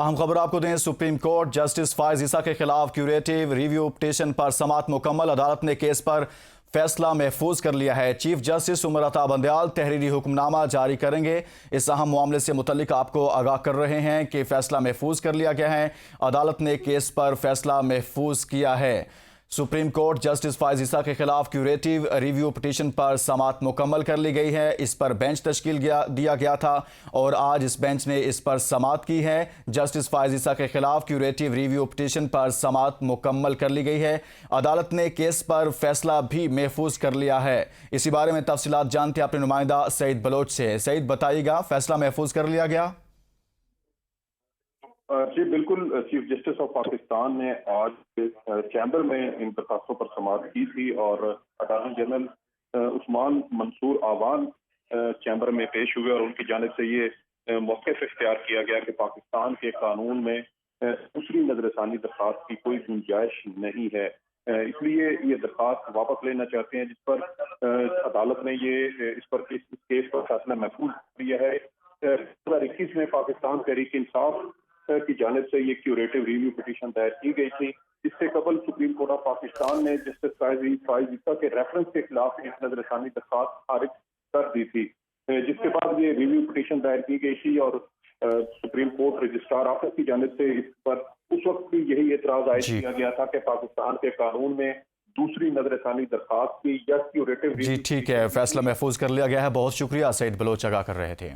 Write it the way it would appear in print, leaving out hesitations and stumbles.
अहम खबर आपको दें, सुप्रीम कोर्ट जस्टिस फायज ईसा के खिलाफ क्यूरेटिव रिव्यू पिटीशन पर समाअत मुकम्मल। अदालत ने केस पर फैसला महफूज कर लिया है। चीफ जस्टिस उमर अता बंदयाल तहरीरी हुक्मनामा जारी करेंगे। इस अहम मामले से मुतल्लिक आपको आगाह कर रहे हैं कि फैसला महफूज कर लिया गया है। अदालत ने केस पर फैसला महफूज किया है। सुप्रीम कोर्ट जस्टिस फायज ईसा के खिलाफ क्यूरेटिव रिव्यू पिटीशन पर समाअत मुकम्मल कर ली गई है। इस पर बेंच तश्कील दिया गया था और आज इस बेंच ने इस पर समाअत की है। जस्टिस फायज ईसा के खिलाफ क्यूरेटिव रिव्यू पिटीशन पर समाअत मुकम्मल कर ली गई है। अदालत ने केस पर फैसला भी महफूज कर लिया है। इसी बारे में तफसीलात जानते हैं अपने नुमाइंदा सईद बलोच से। सईद, बताइएगा, फैसला महफूज कर लिया गया? जी बिल्कुल। चीफ जस्टिस ऑफ पाकिस्तान ने आज चैम्बर में इन दरखास्तों पर समाअत की थी और अटॉर्नी जनरल उस्मान मंसूर आवान चैम्बर में पेश हुए और उनकी जानिब से ये मौक़िफ़ इख्तियार किया गया कि पाकिस्तान के कानून में दूसरी नजरसानी दरखास्त की कोई गुंजाइश नहीं है। इसलिए ये दरखास्त वापस लेना चाहते हैं, जिस पर अदालत ने इस केस पर फैसला महफूज किया है। 2021 में पाकिस्तान तहरीक इंसाफ की जानिब से ये क्यूरेटिव रिव्यू पिटीशन दायर की गई थी। इससे कबल सुप्रीम कोर्ट ऑफ पाकिस्तान ने जस्टिस फायज ईसा के रेफरेंस के खिलाफ एक नजरसानी दरखास्त खारिज कर दी थी, जिसके बाद ये रिव्यू पिटीशन दायर की गई थी और सुप्रीम कोर्ट रजिस्ट्रार ऑफिस की जानिब से इस पर उस वक्त भी यही एतराज आयद किया गया था कि पाकिस्तान के कानून में दूसरी नजरसानी दरखास्त की या क्यूरेटिव जी ठीक है, फैसला महफूज कर लिया गया है। बहुत शुक्रिया, सईद बलोच आगाह कर रहे थे।